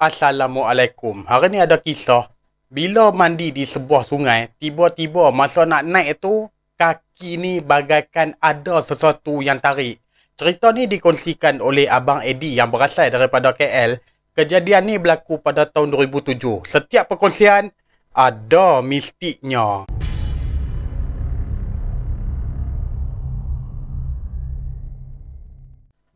Assalamualaikum. Hari ni ada kisah. Bila mandi di sebuah sungai, tiba-tiba masa nak naik tu, kaki ni bagaikan ada sesuatu yang tarik. Cerita ni dikongsikan oleh Abang Eddie yang berasal daripada KL. Kejadian ni berlaku pada tahun 2007. Setiap perkongsian, ada mistiknya.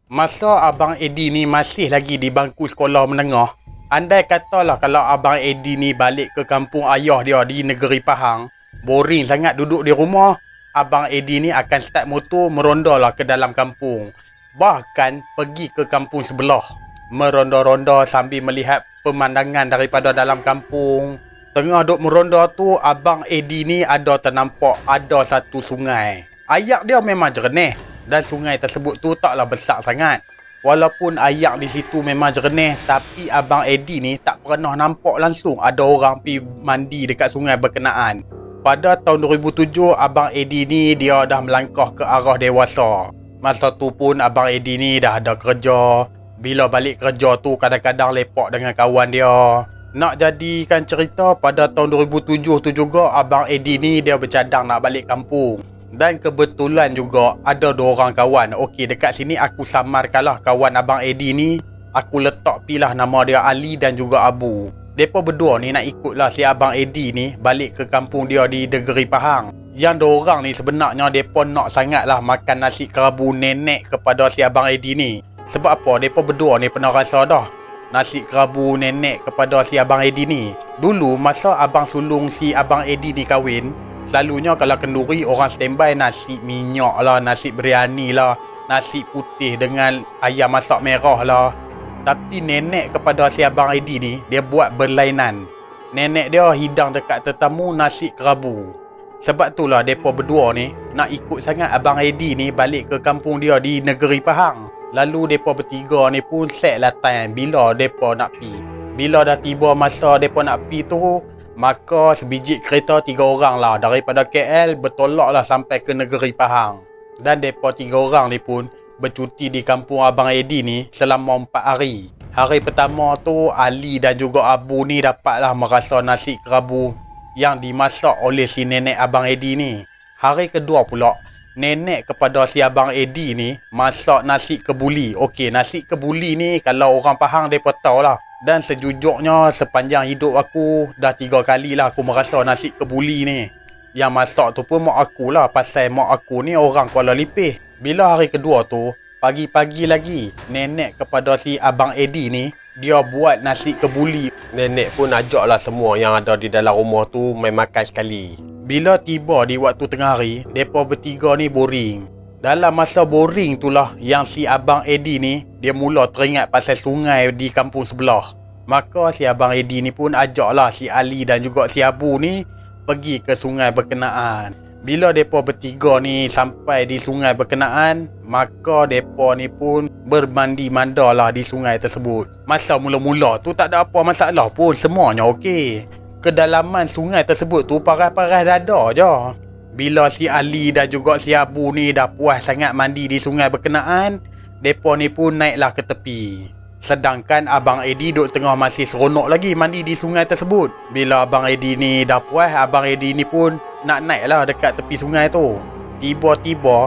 Masa Abang Eddie ni masih lagi di bangku sekolah menengah, andai katalah kalau Abang Eddie ni balik ke kampung ayah dia di negeri Pahang, boring sangat duduk di rumah, Abang Eddie ni akan start motor merondalah ke dalam kampung. Bahkan pergi ke kampung sebelah, meronda-ronda sambil melihat pemandangan daripada dalam kampung. Tengah duk meronda tu, Abang Eddie ni ada ternampak ada satu sungai. Air dia memang jernih dan sungai tersebut tu taklah besar sangat. Walaupun air di situ memang jernih, tapi Abang Eddie ni tak pernah nampak langsung ada orang pergi mandi dekat sungai berkenaan. Pada tahun 2007, Abang Eddie ni dia dah melangkah ke arah dewasa. Masa tu pun Abang Eddie ni dah ada kerja. Bila balik kerja tu kadang-kadang lepak dengan kawan dia. Nak jadikan cerita, pada tahun 2007 tu juga Abang Eddie ni dia bercadang nak balik kampung. Dan kebetulan juga ada dua orang kawan. Okey, dekat sini aku samarkanlah kawan Abang Eddie ni. Aku letak pilah nama dia Ali dan juga Abu. Mereka berdua ni nak ikutlah si Abang Eddie ni balik ke kampung dia di negeri Pahang. Yang dua orang ni sebenarnya mereka nak sangatlah makan nasi kerabu nenek kepada si Abang Eddie ni. Sebab apa? Mereka berdua ni pernah rasa dah nasi kerabu nenek kepada si Abang Eddie ni. Dulu masa abang sulung si Abang Eddie ni kahwin, selalunya kalau kenduri orang standby nasi minyak lah, nasi biryani lah, nasi putih dengan ayam masak merah lah. Tapi nenek kepada si Abang Eddie ni, dia buat berlainan. Nenek dia hidang dekat tetamu nasi kerabu. Sebab itulah mereka berdua ni nak ikut sangat Abang Eddie ni balik ke kampung dia di negeri Pahang. Lalu mereka bertiga ni pun set lah time bila mereka nak pi. Bila dah tiba masa mereka nak pi tu, maka sebiji kereta 3 orang lah daripada KL bertolak lah sampai ke negeri Pahang. Dan mereka 3 orang ni pun bercuti di kampung Abang Eddie ni selama 4 hari. Hari pertama tu Ali dan juga Abu ni dapatlah merasa nasi kerabu yang dimasak oleh si nenek Abang Eddie ni. Hari kedua pula, nenek kepada si Abang Eddie ni masak nasi kebuli. Okey, nasi kebuli ni kalau orang Pahang mereka tahu lah. Dan sejujurnya sepanjang hidup aku dah 3 kali lah aku merasa nasi kebuli ni. Yang masak tu pun mak aku lah, pasal mak aku ni orang Kuala Lipih. Bila hari kedua tu, pagi-pagi lagi, nenek kepada si Abang Eddie ni dia buat nasi kebuli. Nenek pun ajak lah semua yang ada di dalam rumah tu main makan sekali. Bila tiba di waktu tengah hari, mereka bertiga ni boring. Dalam masa boring itulah yang si Abang Eddie ni dia mula teringat pasal sungai di kampung sebelah. Maka si Abang Eddie ni pun ajaklah si Ali dan juga si Abu ni pergi ke sungai berkenaan. Bila mereka bertiga ni sampai di sungai berkenaan, maka mereka ni pun bermandi mandalah di sungai tersebut. Masa mula-mula tu tak ada apa masalah pun, semuanya okey. Kedalaman sungai tersebut tu paras-paras dada je. Bila si Ali dan juga si Abu ni dah puas sangat mandi di sungai berkenaan, mereka ni pun naiklah ke tepi. Sedangkan Abang Eddie duk tengah masih seronok lagi mandi di sungai tersebut. Bila Abang Eddie ni dah puas, Abang Eddie ni pun nak naiklah dekat tepi sungai tu. Tiba-tiba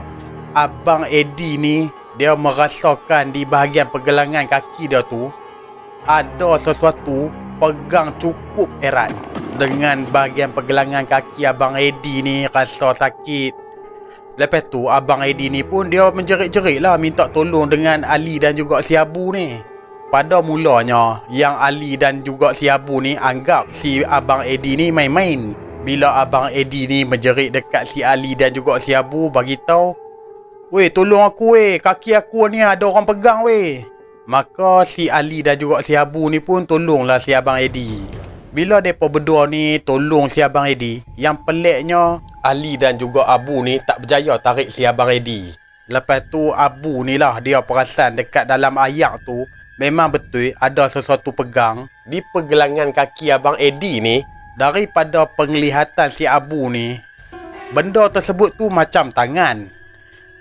Abang Eddie ni dia merasakan di bahagian pergelangan kaki dia tu ada sesuatu pegang cukup erat. Dengan bahagian pergelangan kaki Abang Eddie ni rasa sakit. Lepas tu Abang Eddie ni pun dia menjerit-jerit lah minta tolong dengan Ali dan juga si Abu ni. Pada mulanya yang Ali dan juga si Abu ni anggap si Abang Eddie ni main-main. Bila Abang Eddie ni menjerit dekat si Ali dan juga si Abu, bagi tahu, "Weh, tolong aku weh, kaki aku ni ada orang pegang weh." Maka si Ali dan juga si Abu ni pun tolonglah si Abang Eddie. Bila mereka berdua ni tolong si Abang Eddie, yang peliknya Ali dan juga Abu ni tak berjaya tarik si Abang Eddie. Lepas tu Abu ni lah dia perasan dekat dalam air tu memang betul ada sesuatu pegang di pergelangan kaki Abang Eddie ni. Daripada penglihatan si Abu ni, benda tersebut tu macam tangan.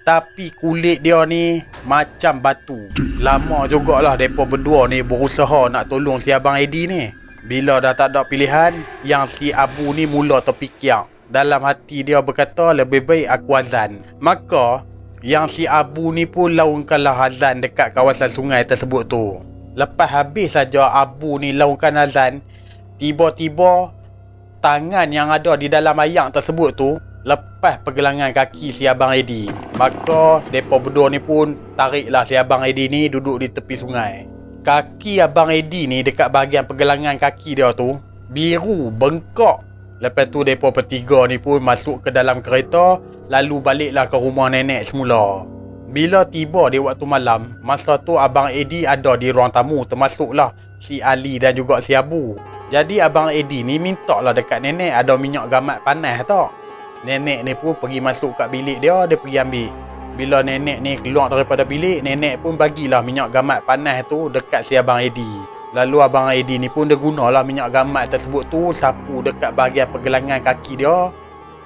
Tapi kulit dia ni macam batu. Lama jugalah mereka berdua ni berusaha nak tolong si Abang Eddie ni. Bila dah tak ada pilihan, yang si Abu ni mula terfikir. Dalam hati dia berkata, lebih baik aku azan. Maka yang si Abu ni pun laungkanlah azan dekat kawasan sungai tersebut tu. Lepas habis saja Abu ni laungkan azan, tiba-tiba tangan yang ada di dalam ayam tersebut tu lepas pergelangan kaki si Abang Eddie. Maka mereka berdua ni pun tariklah si Abang Eddie ni duduk di tepi sungai. Kaki Abang Eddie ni dekat bahagian pergelangan kaki dia tu biru, bengkak. Lepas tu mereka bertiga ni pun masuk ke dalam kereta, lalu baliklah ke rumah nenek semula. Bila tiba di waktu malam, masa tu Abang Eddie ada di ruang tamu, termasuklah si Ali dan juga si Abu. Jadi Abang Eddie ni minta lah dekat nenek ada minyak gamat panas tak. Nenek ni pun pergi masuk kat bilik dia pergi ambil. Bila nenek ni keluar daripada bilik, nenek pun bagilah minyak gamat panas tu dekat si Abang Eddie. Lalu Abang Eddie ni pun dia gunalah minyak gamat tersebut tu sapu dekat bahagian pergelangan kaki dia.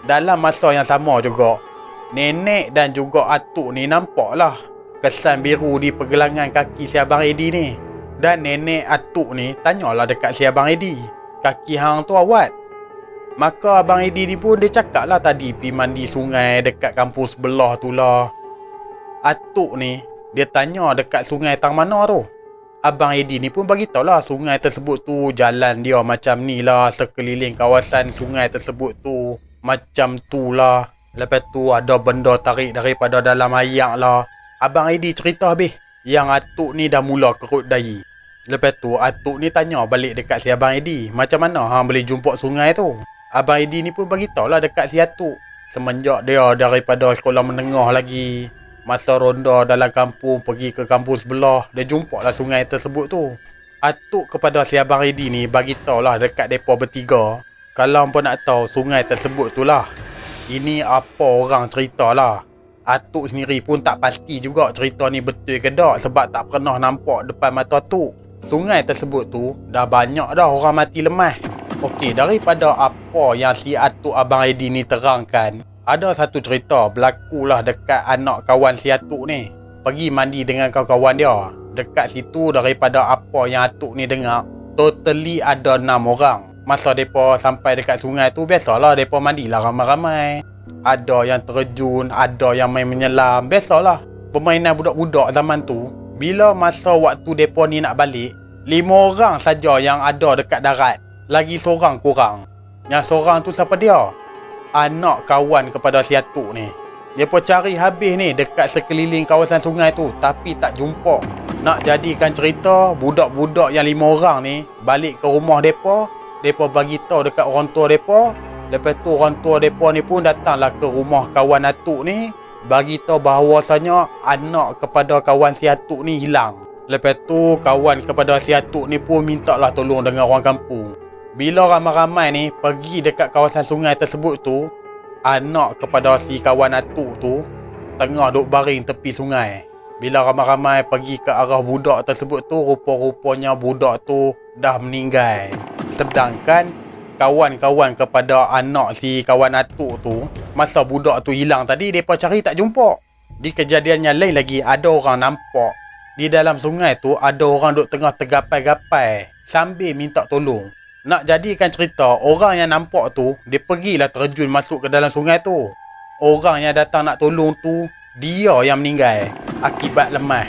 Dalam masa yang sama juga, nenek dan juga atuk ni nampaklah kesan biru di pergelangan kaki si Abang Eddie ni. Dan nenek atuk ni tanyalah dekat si Abang Eddie, kaki hang tu awat? Maka Abang Eddie ni pun dia cakap lah tadi pergi mandi sungai dekat kampung sebelah tu lah. Atuk ni dia tanya dekat sungai tang mana tu. Abang Eddie ni pun bagitahu lah sungai tersebut tu jalan dia macam ni lah, sekeliling kawasan sungai tersebut tu macam tu lah. Lepas tu ada benda tarik daripada dalam ayak lah. Abang Eddie cerita habis, yang atuk ni dah mula kerut dahi. Lepas tu atuk ni tanya balik dekat si Abang Eddie, macam mana hang boleh jumpa sungai tu? Abang Eddie ni pun bagitahu lah dekat si atuk, semenjak dia daripada sekolah menengah lagi, masa ronda dalam kampung pergi ke kampung sebelah, dia jumpa lah sungai tersebut tu. Atuk kepada si Abang Eddie ni bagitahu lah dekat mereka bertiga, kalau hampa nak tahu sungai tersebut tu lah, ini apa orang cerita lah. Atuk sendiri pun tak pasti juga cerita ni betul ke tak, sebab tak pernah nampak depan mata atuk. Sungai tersebut tu dah banyak dah orang mati lemah. Okey, daripada apa yang si atuk Abang Eddie ni terangkan, ada satu cerita berlakulah dekat anak kawan si atuk ni. Pergi mandi dengan kawan-kawan dia. Dekat situ daripada apa yang atuk ni dengar, totally ada 6 orang. Masa mereka sampai dekat sungai tu, biasalah mereka mandilah ramai-ramai. Ada yang terjun, ada yang main menyelam, biasalah permainan budak-budak zaman tu. Bila masa waktu mereka ni nak balik, 5 orang saja yang ada dekat darat. Lagi seorang kurang. Yang seorang tu siapa dia? Anak kawan kepada si atuk ni. Mereka cari habis ni dekat sekeliling kawasan sungai tu, tapi tak jumpa. Nak jadikan cerita, budak-budak yang 5 orang ni balik ke rumah mereka bagi tahu dekat orang tua mereka. Lepas tu orang tua mereka ni pun datanglah ke rumah kawan atuk ni, bagi tahu bahawasanya anak kepada kawan si atuk ni hilang. Lepas tu kawan kepada si atuk ni pun mintalah tolong dengan orang kampung. Bila ramai-ramai ni pergi dekat kawasan sungai tersebut tu, anak kepada si kawan atuk tu tengah duk baring tepi sungai. Bila ramai-ramai pergi ke arah budak tersebut tu, rupa-rupanya budak tu dah meninggal. Sedangkan kawan-kawan kepada anak si kawan atuk tu, masa budak tu hilang tadi, mereka cari tak jumpa. Di kejadian yang lain lagi, ada orang nampak di dalam sungai tu ada orang duk tengah tergapai-gapai sambil minta tolong. Nak jadikan cerita, orang yang nampak tu, dia pergilah terjun masuk ke dalam sungai tu. Orang yang datang nak tolong tu, dia yang meninggal akibat lemah.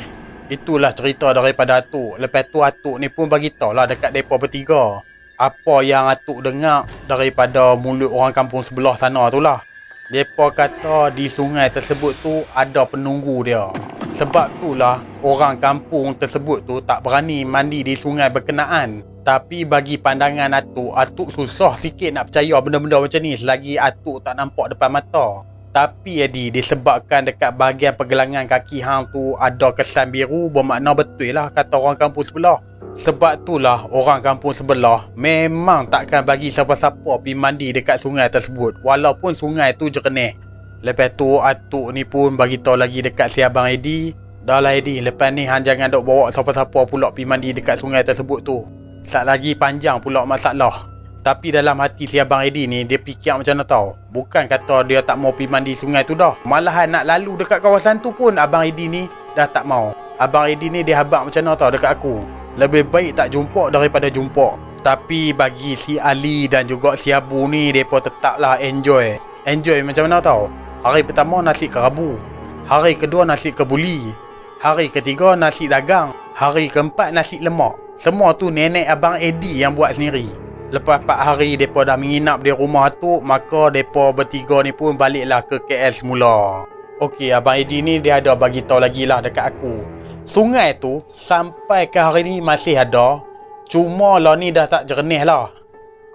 Itulah cerita daripada atuk. Lepas tu atuk ni pun bagitahu lah dekat mereka bertiga apa yang atuk dengar daripada mulut orang kampung sebelah sana tu lah. Mereka kata di sungai tersebut tu ada penunggu dia. Sebab itulah orang kampung tersebut tu tak berani mandi di sungai berkenaan. Tapi bagi pandangan atuk susah sikit nak percaya benda-benda macam ni selagi atuk tak nampak depan mata. Tapi Eddie, disebabkan dekat bahagian pergelangan kaki hang tu ada kesan biru, bermakna betul lah kata orang kampung sebelah. Sebab itulah orang kampung sebelah memang takkan bagi siapa-siapa pergi mandi dekat sungai tersebut, walaupun sungai tu jernih. Lepas tu atuk ni pun bagi tahu lagi dekat si Abang Eddie, dah lah Eddie, lepas ni hang jangan dok bawa siapa-siapa pula pergi mandi dekat sungai tersebut tu. Sat lagi panjang pula masalah. Tapi dalam hati si Abang Eddie ni, dia fikir macam mana tau. Bukan kata dia tak mau pergi mandi sungai tu dah. Malahan nak lalu dekat kawasan tu pun Abang Eddie ni dah tak mau. Abang Eddie ni dia habaq macam mana tau dekat aku. Lebih baik tak jumpa daripada jumpa. Tapi bagi si Ali dan juga si Abu ni, mereka tetaplah enjoy. Enjoy macam mana tau. Hari pertama nasi kerabu. Hari kedua nasi kebuli. Hari ketiga nasi dagang. Hari keempat nasi lemak. Semua tu nenek Abang Eddie yang buat sendiri. Lepas 4 hari mereka dah menginap di rumah atuk, maka mereka bertiga ni pun baliklah ke KL semula. Okey, Abang Eddie ni dia ada bagi tahu lagi lah dekat aku. Sungai tu sampai ke hari ni masih ada. Cuma lah ni dah tak jernih lah.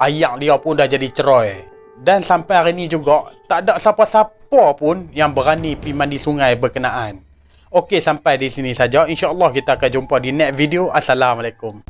Ayak dia pun dah jadi cerai. Dan sampai hari ni juga tak ada siapa-siapa pun yang berani pergi mandi sungai berkenaan. Okey, sampai di sini saja. InsyaAllah kita akan jumpa di next video. Assalamualaikum.